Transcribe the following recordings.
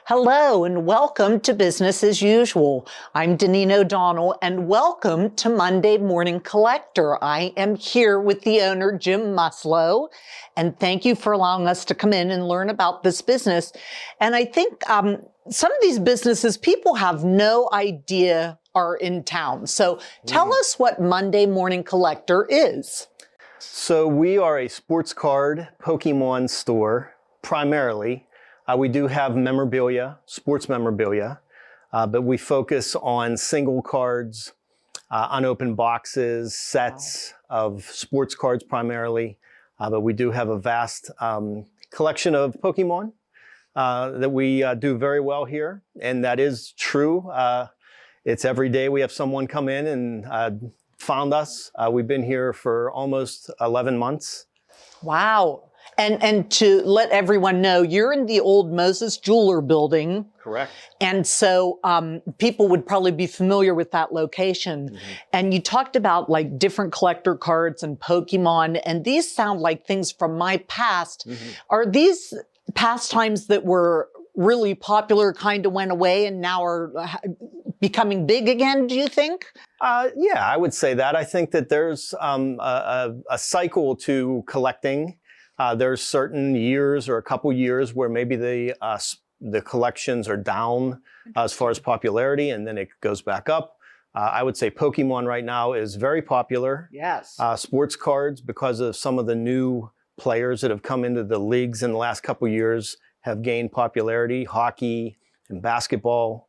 Hello and welcome to Business as Usual. I'm Daneen O'Donnell and welcome to Monday Morning Collector. I am here with the owner, Jim Muslow, and thank you for allowing us to come in and learn about this business. And I think some of these businesses, people have no idea are in town. So tell us what Monday Morning Collector is. So we are a sports card Pokémon store, primarily. We do have memorabilia, sports memorabilia, but we focus on single cards, unopened boxes, sets of sports cards primarily. But we do have a vast collection of Pokémon that we do very well here. And that is true. It's every day we have someone come in and found us. We've been here for almost 11 months. Wow. And to let everyone know, you're in the old Moses Jeweler building. Correct. And so people would probably be familiar with that location. Mm-hmm. And you talked about like different collector cards and Pokemon, and these sound like things from my past. Mm-hmm. Are these pastimes that were really popular, kind of went away and now are becoming big again, do you think? Yeah, I would say that. I think that there's a cycle to collecting. There's certain years or a couple years where maybe the collections are down as far as popularity, and then it goes back up. I would say Pokemon right now is very popular. Yes. Sports cards, because of some of the new players that have come into the leagues in the last couple years, have gained popularity. Hockey and basketball.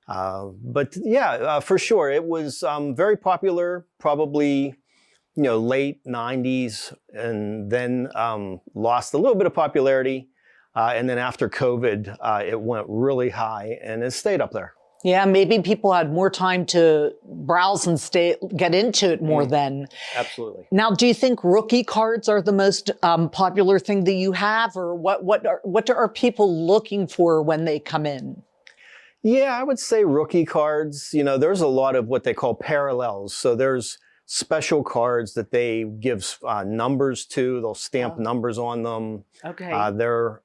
But yeah, for sure, it was very popular, probably late 90s, and then lost a little bit of popularity. And then after COVID, it went really high and it stayed up there. Yeah, maybe people had more time to browse and get into it more then. Absolutely. Now, do you think rookie cards are the most popular thing that you have, or what are people looking for when they come in? Yeah, I would say rookie cards. There's a lot of what they call parallels. So there's special cards that they give numbers to. They'll stamp numbers on them. Okay. They're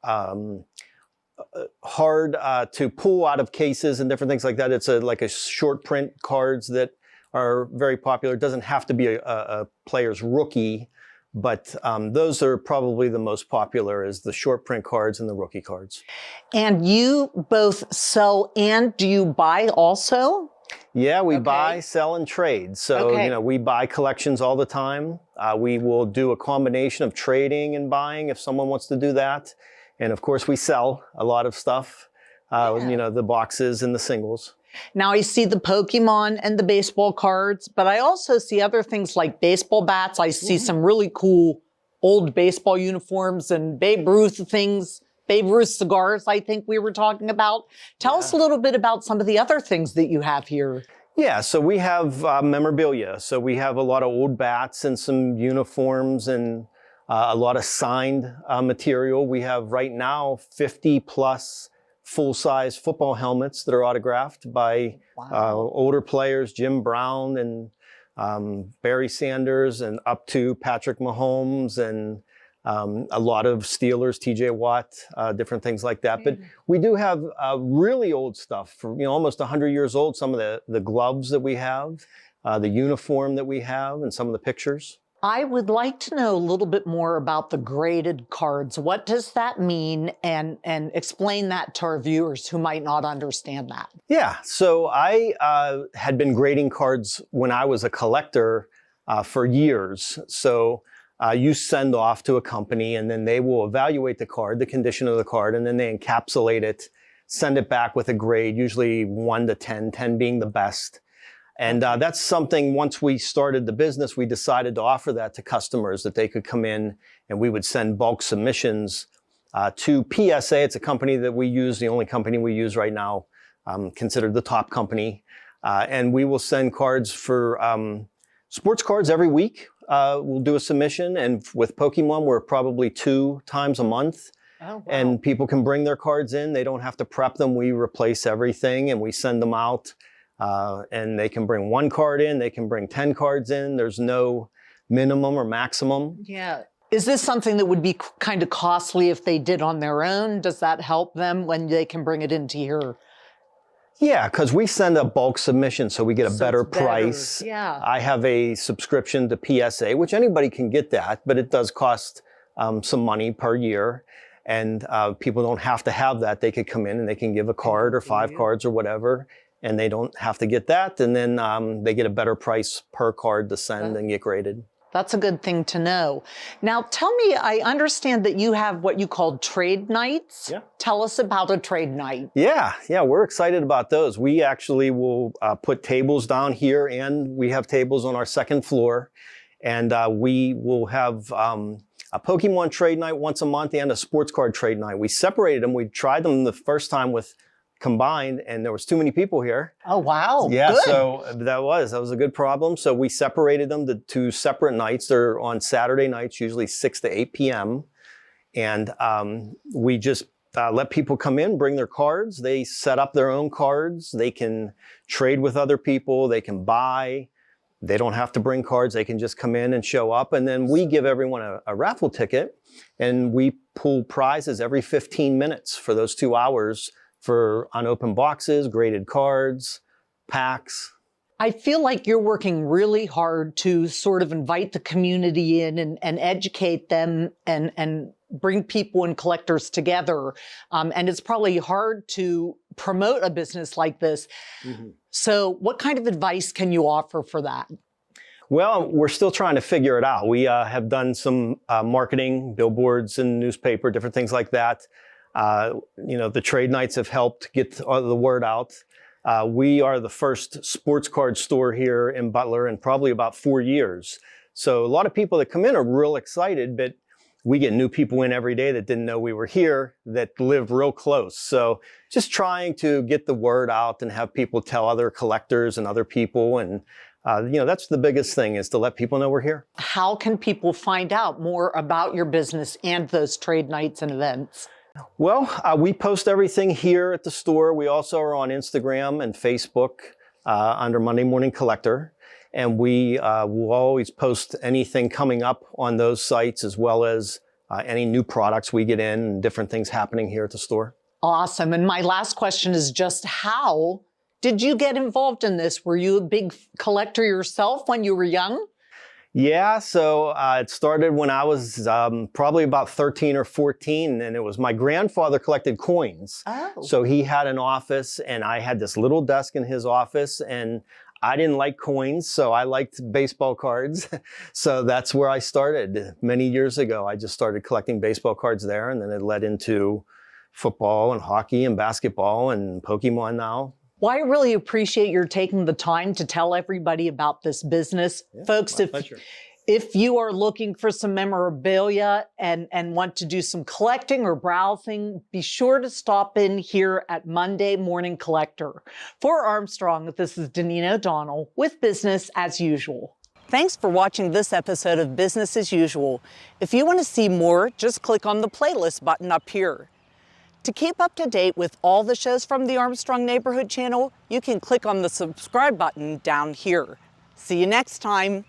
hard to pull out of cases and different things like that. It's like a short print cards that are very popular. It doesn't have to be a player's rookie, but those are probably the most popular, is the short print cards and the rookie cards. And you both sell and do you buy also? Yeah, we buy, sell, and trade. So, we buy collections all the time. We will do a combination of trading and buying if someone wants to do that. And of course, we sell a lot of stuff, the boxes and the singles. Now I see the Pokemon and the baseball cards, but I also see other things like baseball bats. I see some really cool old baseball uniforms and Babe Ruth things. Babe Ruth cigars, I think we were talking about. Tell us a little bit about some of the other things that you have here. Yeah, so we have memorabilia. So we have a lot of old bats and some uniforms and a lot of signed material. We have right now 50 plus full-size football helmets that are autographed by older players, Jim Brown and Barry Sanders, and up to Patrick Mahomes, and a lot of Steelers, TJ Watt, different things like that. But we do have really old stuff, for almost 100 years old. Some of the gloves that we have, the uniform that we have, and some of the pictures. I would like to know a little bit more about the graded cards. What does that mean? And explain that to our viewers who might not understand that. Yeah, so I had been grading cards when I was a collector for years. So you send off to a company, and then they will evaluate the card, the condition of the card, and then they encapsulate it, send it back with a grade, usually 1 to 10, 10 being the best. And that's something, once we started the business, we decided to offer that to customers, that they could come in and we would send bulk submissions to PSA. It's a company that we use, the only company we use right now, considered the top company. And we will send cards for sports cards every week. We'll do a submission, and with Pokemon, we're probably 2 times a month. Oh, wow. And people can bring their cards in. They don't have to prep them. We replace everything and we send them out. And they can bring 1 card in, they can bring 10 cards in. There's no minimum or maximum. Yeah. Is this something that would be kind of costly if they did on their own? Does that help them when they can bring it into here? Yeah, because we send a bulk submission, so we get a better it's better. price. Yeah. I have a subscription to PSA, which anybody can get that, but it does cost some money per year. And people don't have to have that. They could come in and they can give a card or 5 cards or whatever, and they don't have to get that. And then they get a better price per card to send and get graded. That's a good thing to know. Now, tell me, I understand that you have what you call trade nights. Yeah. Tell us about a trade night. Yeah, we're excited about those. We actually will put tables down here, and we have tables on our second floor. And we will have a Pokemon trade night once a month and a sports card trade night. We separated them. We tried them the first time with combined, and there was too many people here. Oh, wow. Yeah, Good. so that was a good problem. So we separated them to 2 separate nights. They're on Saturday nights, usually 6 to 8 p.m. And we just let people come in, bring their cards. They set up their own cards. They can trade with other people. They can buy. They don't have to bring cards. They can just come in and show up. And then we give everyone a raffle ticket, and we pull prizes every 15 minutes for those 2 hours for unopened boxes, graded cards, packs. I feel like you're working really hard to sort of invite the community in and educate them and bring people and collectors together. And it's probably hard to promote a business like this. Mm-hmm. So what kind of advice can you offer for that? Well, we're still trying to figure it out. We have done some marketing, billboards and newspaper, different things like that. The trade nights have helped get the word out. We are the first sports card store here in Butler in probably about 4 years. So a lot of people that come in are real excited, but we get new people in every day that didn't know we were here that live real close. So just trying to get the word out and have people tell other collectors and other people. And, that's the biggest thing, is to let people know we're here. How can people find out more about your business and those trade nights and events? Well, we post everything here at the store. We also are on Instagram and Facebook under Monday Morning Collector. And we will always post anything coming up on those sites, as well as any new products we get in and different things happening here at the store. Awesome. And my last question is just, how did you get involved in this? Were you a big collector yourself when you were young? Yeah, so it started when I was probably about 13 or 14, and it was my grandfather collected coins. Oh. So he had an office, and I had this little desk in his office, and I didn't like coins, so I liked baseball cards. So that's where I started many years ago. I just started collecting baseball cards there, and then it led into football and hockey and basketball and Pokemon now. Well, I really appreciate your taking the time to tell everybody about this business. Yeah, folks, if you are looking for some memorabilia and want to do some collecting or browsing, be sure to stop in here at Monday Morning Collector. For Armstrong, this is Daneen O'Donnell with Business as Usual. Thanks for watching this episode of Business as Usual. If you want to see more, just click on the playlist button up here. To keep up to date with all the shows from the Armstrong Neighborhood Channel, you can click on the subscribe button down here. See you next time.